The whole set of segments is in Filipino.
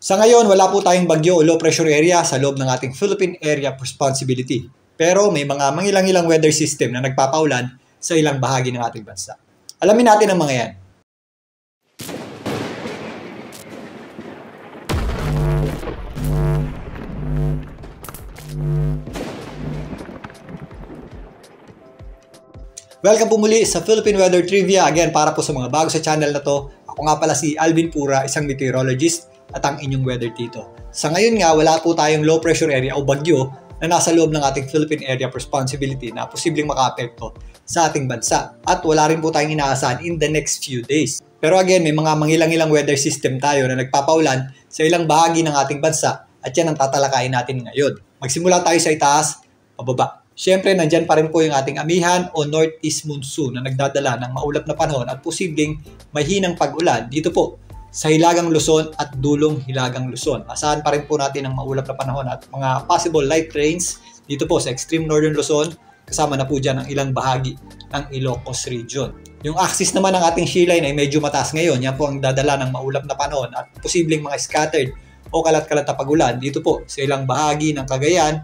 Sa ngayon, wala po tayong bagyo o low pressure area sa loob ng ating Philippine Area of Responsibility. Pero may mga mangilang-ilang weather system na nagpapaulan sa ilang bahagi ng ating bansa. Alamin natin ang mga yan. Welcome po muli sa Philippine Weather Trivia. Again, para po sa mga bago sa channel na to, ako nga pala si Alvin Pura, isang meteorologist at ang inyong weather tito. Sa ngayon nga, wala po tayong low pressure area o bagyo na nasa loob ng ating Philippine Area of Responsibility na posibleng makaapekto sa ating bansa. At wala rin po tayong inaasahan in the next few days. Pero again, may mga mangilang-ilang weather system tayo na nagpapaulan sa ilang bahagi ng ating bansa at yan ang tatalakayin natin ngayon. Magsimula tayo sa itaas, pababa. Siyempre, nandyan pa rin po yung ating amihan o northeast monsoon na nagdadala ng maulap na panahon at posibleng mahinang pag-ulan dito po sa Hilagang Luzon at Dulong Hilagang Luzon. Asahan pa rin po natin ang maulap na panahon at mga possible light rains dito po sa extreme northern Luzon, kasama na po dyan ang ilang bahagi ng Ilocos region. Yung axis naman ng ating shear line ay medyo mataas ngayon. Yan po ang dadala ng maulap na panahon at posibleng mga scattered o kalat-kalat na pag-ulan dito po sa ilang bahagi ng Cagayan,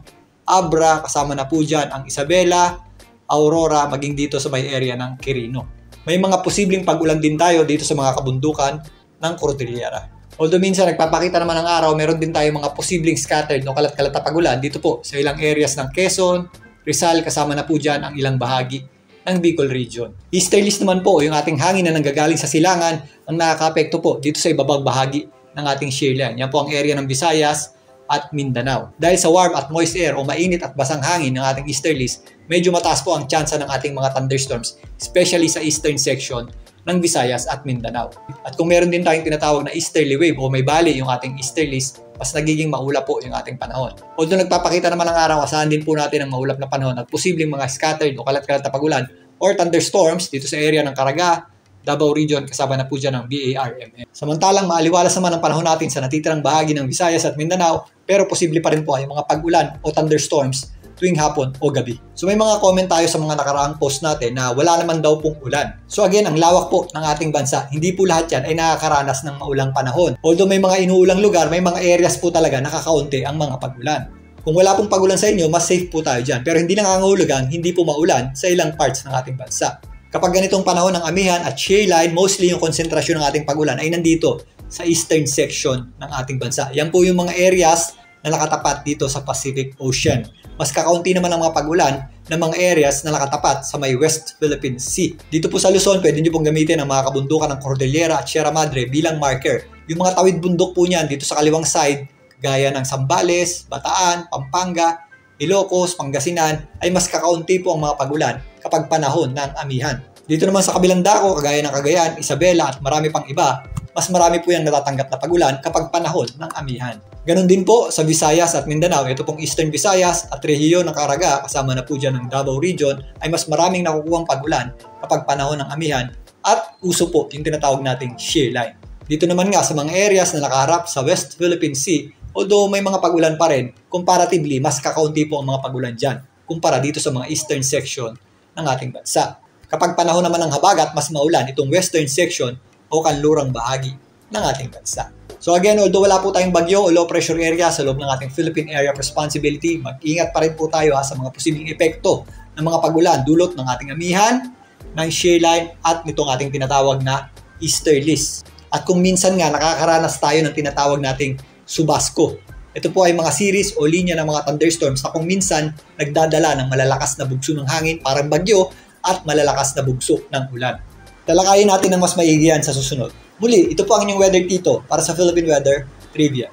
Abra, kasama na po dyan ang Isabela, Aurora, maging dito sa may area ng Quirino. May mga posibleng pag-ulan din tayo dito sa mga kabundukan ng Cordillera. Although minsan nagpapakita naman ng araw, meron din tayo mga posibleng scattered o kalat-kalat na pag-ulan dito po sa ilang areas ng Quezon, Rizal, kasama na po dyan ang ilang bahagi ng Bicol region. Easterlies naman po yung ating hangin na nanggagaling sa silangan ang nakaka-apekto po dito sa ibabang bahagi ng ating shear line. Yan po ang area ng Visayas at Mindanao. Dahil sa warm at moist air o mainit at basang hangin ng ating easterlies, medyo mataas po ang tsansa ng ating mga thunderstorms, especially sa eastern section ng Visayas at Mindanao. At kung meron din tayong tinatawag na easterly wave o may bali yung ating easterlies, mas nagiging maulap po yung ating panahon. Although nagpapakita naman ng araw, asahan din po natin ang maulap na panahon at posibleng mga scattered o kalat-kalat na pag-ulan or thunderstorms dito sa area ng Caraga, Davao region, kasama na po dyan ng BARMM. Samantalang maaliwalas naman ang panahon natin sa natitirang bahagi ng Visayas at Mindanao, pero posible pa rin po ay mga pag-ulan o thunderstorms tuwing hapon o gabi. So may mga comment tayo sa mga nakaraang post natin na wala naman daw pong ulan. So again, ang lawak po ng ating bansa, hindi po lahat yan ay nakakaranas ng maulang panahon. Although may mga inuulang lugar, may mga areas po talaga nakakaunti ang mga pag-ulan. Kung wala pong pag-ulan sa inyo, mas safe po tayo dyan. Pero hindi nangangahulugan, hindi po maulan sa ilang parts ng ating bansa. Kapag ganitong panahon ng amihan at shear line, mostly yung konsentrasyon ng ating pag-ulan ay nandito sa eastern section ng ating bansa. Yan po yung mga areas na nakatapat dito sa Pacific Ocean. Mas kakaunti naman ang mga pag-ulan ng mga areas na nakatapat sa may West Philippine Sea. Dito po sa Luzon, pwede nyo pong gamitin ang mga kabundukan ng Cordillera at Sierra Madre bilang marker. Yung mga tawid bundok po niyan dito sa kaliwang side, gaya ng Zambales, Bataan, Pampanga, Ilocos, Pangasinan, ay mas kakaunti po ang mga pag-ulan kapag panahon ng amihan. Dito naman sa kabilang dako, kagaya ng Cagayan, Isabela at marami pang iba, mas marami po yung natatanggap na pag-ulan kapag panahon ng amihan. Ganon din po sa Visayas at Mindanao. Ito pong Eastern Visayas at rehiyon ng Caraga, kasama na po dyan ng Davao region, ay mas maraming nakukuhang pag-ulan kapag panahon ng amihan at uso po yung tinatawag nating shear line. Dito naman nga sa mga areas na nakaharap sa West Philippine Sea, although may mga pag-ulan pa rin, comparatively mas kakaunti po ang mga pag-ulan dyan kumpara dito sa mga eastern section ng ating bansa. Kapag panahon naman ng habagat, mas maulan itong western section o kanlurang bahagi ng ating bansa. So again, although wala po tayong bagyo o low pressure area sa loob ng ating Philippine Area of Responsibility, mag-ingat pa rin po tayo sa mga posibleng epekto ng mga pag-ulan dulot ng ating amihan, ng shear line at nitong ating tinatawag na easterlies. At kung minsan nga nakakaranas tayo ng tinatawag nating subasco. Ito po ay mga series o linya ng mga thunderstorms na kung minsan nagdadala ng malalakas na bugso ng hangin, parang bagyo, at malalakas na bugso ng ulan. Talakayin natin ng mas maigihan sa susunod. Muli, ito po ang inyong weather tito para sa Philippine Weather Trivia.